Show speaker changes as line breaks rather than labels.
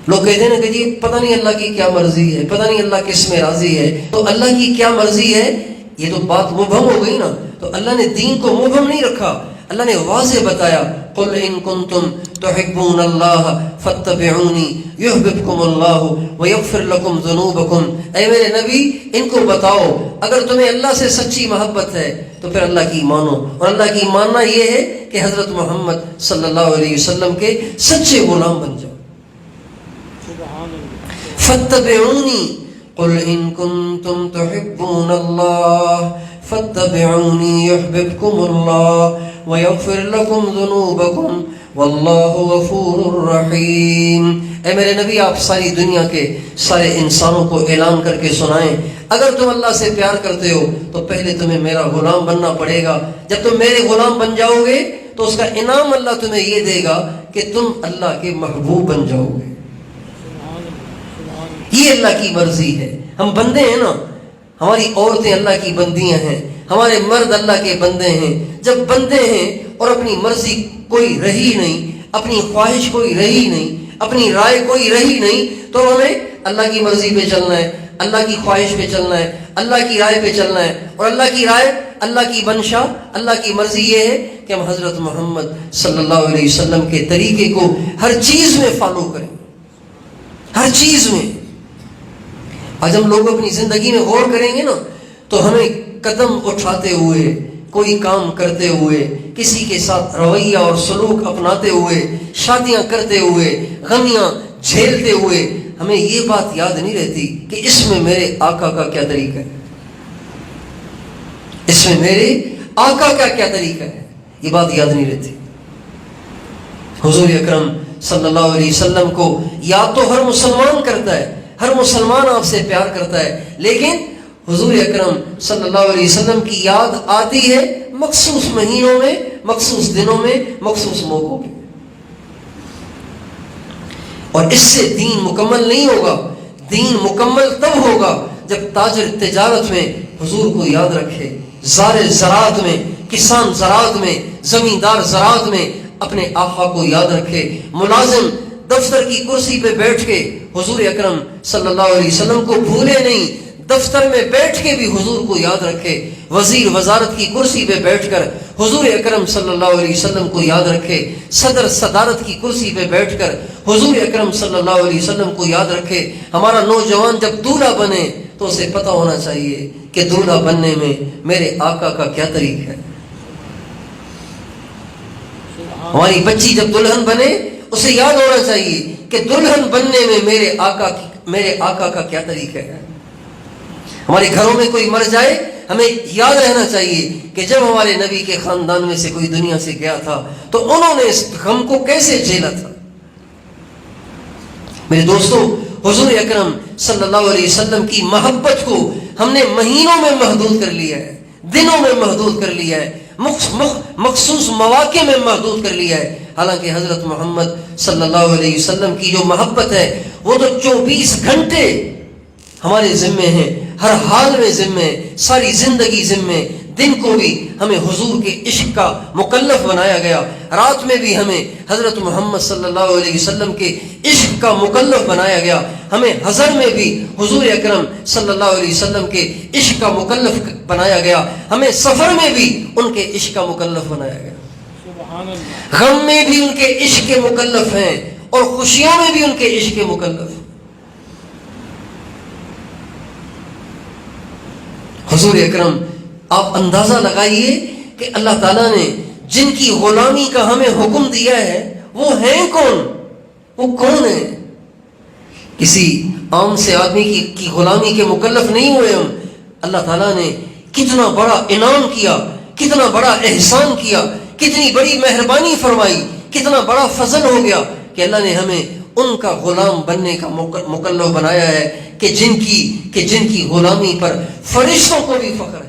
لوگ کہتے ہیں نا کہ جی پتہ نہیں اللہ کی کیا مرضی ہے، پتہ نہیں اللہ کس میں راضی ہے. تو اللہ کی کیا مرضی ہے یہ تو بات مبہم ہو گئی نا. تو اللہ نے دین کو مبہم نہیں رکھا، اللہ نے واضح بتایا قل ان کنتم تحبون اللہ فاتبعونی یحببکم اللہ ویغفر لکم ذنوبکم. اے میرے نبی ان کو بتاؤ اگر تمہیں اللہ سے سچی محبت ہے تو پھر اللہ کی مانو. اور اللہ کی ماننا یہ ہے کہ حضرت محمد صلی اللہ علیہ وسلم کے سچے غلام بن جاؤ. فاتبعونی قل ان کنتم تحبون اللہ فاتبعونی یحببکم اللہ ویغفر لکم ذنوبکم واللہ غفور رحیم. اے میرے نبی آپ ساری دنیا کے سارے انسانوں کو اعلان کر کے سنائیں اگر تم اللہ سے پیار کرتے ہو تو پہلے تمہیں میرا غلام بننا پڑے گا. جب تم میرے غلام بن جاؤ گے تو اس کا انعام اللہ تمہیں یہ دے گا کہ تم اللہ کے محبوب بن جاؤ گے. یہ اللہ کی مرضی ہے. ہم بندے ہیں نا، ہماری عورتیں اللہ کی بندیاں ہیں، ہمارے مرد اللہ کے بندے ہیں. جب بندے ہیں اور اپنی مرضی کوئی رہی نہیں، اپنی خواہش کوئی رہی نہیں، اپنی رائے کوئی رہی نہیں، تو ہمیں اللہ کی مرضی پہ چلنا ہے، اللہ کی خواہش پہ چلنا ہے، اللہ کی رائے پہ چلنا ہے. اور اللہ کی رائے، اللہ کی منشا، اللہ کی مرضی یہ ہے کہ ہم حضرت محمد صلی اللہ علیہ وسلم کے طریقے کو ہر چیز میں فالو کریں، ہر چیز میں. آج ہم لوگ اپنی زندگی میں غور کریں گے نا تو ہمیں قدم اٹھاتے ہوئے، کوئی کام کرتے ہوئے، کسی کے ساتھ رویہ اور سلوک اپناتے ہوئے، شادیاں کرتے ہوئے، غمیاں جھیلتے ہوئے ہمیں یہ بات یاد نہیں رہتی کہ اس میں میرے آقا کا کیا طریقہ ہے، اس میں میرے آقا کا کیا طریقہ ہے. یہ بات یاد نہیں رہتی. حضور اکرم صلی اللہ علیہ وسلم کو یاد تو ہر مسلمان کرتا ہے، ہر مسلمان آپ سے پیار کرتا ہے، لیکن حضور اکرم صلی اللہ علیہ وسلم کی یاد آتی ہے مخصوص مہینوں میں، مخصوص دنوں میں، مخصوص موقعوں پہ. اور اس سے دین مکمل نہیں ہوگا. دین مکمل تب ہوگا جب تاجر تجارت میں حضور کو یاد رکھے، زارع زراعت میں، کسان زراعت میں، زمیندار زراعت میں اپنے آقا کو یاد رکھے، ملازم دفتر کی کرسی پہ بیٹھ کے حضور اکرم صلی اللہ علیہ وسلم کو بھولے نہیں، دفتر میں بیٹھ کے بھی حضور کو یاد رکھے، وزیر وزارت کی کرسی پہ بیٹھ کر حضور اکرم صلی اللہ علیہ وسلم کو یاد رکھے، صدر صدارت کی کرسی پہ بیٹھ کر حضور اکرم صلی اللہ علیہ وسلم کو یاد رکھے. ہمارا نوجوان جب دولہا بنے تو اسے پتہ ہونا چاہیے کہ دولہا بننے میں میرے آقا کا کیا طریقہ ہے. ہماری بچی جب دلہن بنے اسے یاد ہونا چاہیے کہ دلہن بننے میں میرے آقا کا کیا طریقہ ہے. ہمارے گھروں میں کوئی مر جائے ہمیں یاد رہنا چاہیے کہ جب ہمارے نبی کے خاندان میں سے کوئی دنیا سے گیا تھا تو انہوں نے اس غم کو کیسے جھیلا تھا. میرے دوستو، حضور اکرم صلی اللہ علیہ وسلم کی محبت کو ہم نے مہینوں میں محدود کر لیا ہے، دنوں میں محدود کر لیا ہے، مخصوص مواقع میں محدود کر لیا ہے. حالانکہ حضرت محمد صلی اللہ علیہ وسلم کی جو محبت ہے وہ تو 24 گھنٹے ہمارے ذمے ہیں، ہر حال میں ذمے، ساری زندگی ذمے. دن کو بھی ہمیں حضور کے عشق کا مکلف بنایا گیا، رات میں بھی ہمیں حضرت محمد صلی اللہ علیہ وسلم کے عشق کا مکلف بنایا گیا. ہمیں حضر میں بھی حضور اکرم صلی اللہ علیہ وسلم کے عشق کا مکلف بنایا گیا. ہمیں سفر میں بھی ان کے عشق کا مکلف بنایا گیا. غم میں بھی ان کے عشق کے مکلف ہیں اور خوشیوں میں بھی ان کے عشق کے مکلف ہیں. حضور اکرم، آپ اندازہ لگائیے کہ اللہ تعالیٰ نے جن کی غلامی کا ہمیں حکم دیا ہے وہ ہیں کون؟ وہ کون ہے؟ کسی عام سے آدمی کی غلامی کے مکلف نہیں ہوئے ہم. اللہ تعالیٰ نے کتنا بڑا انعام کیا، کتنا بڑا احسان کیا، کتنی بڑی مہربانی فرمائی، کتنا بڑا فضل ہو گیا کہ اللہ نے ہمیں ان کا غلام بننے کا مکلف بنایا ہے کہ جن کی غلامی پر فرشتوں کو بھی فخر ہے.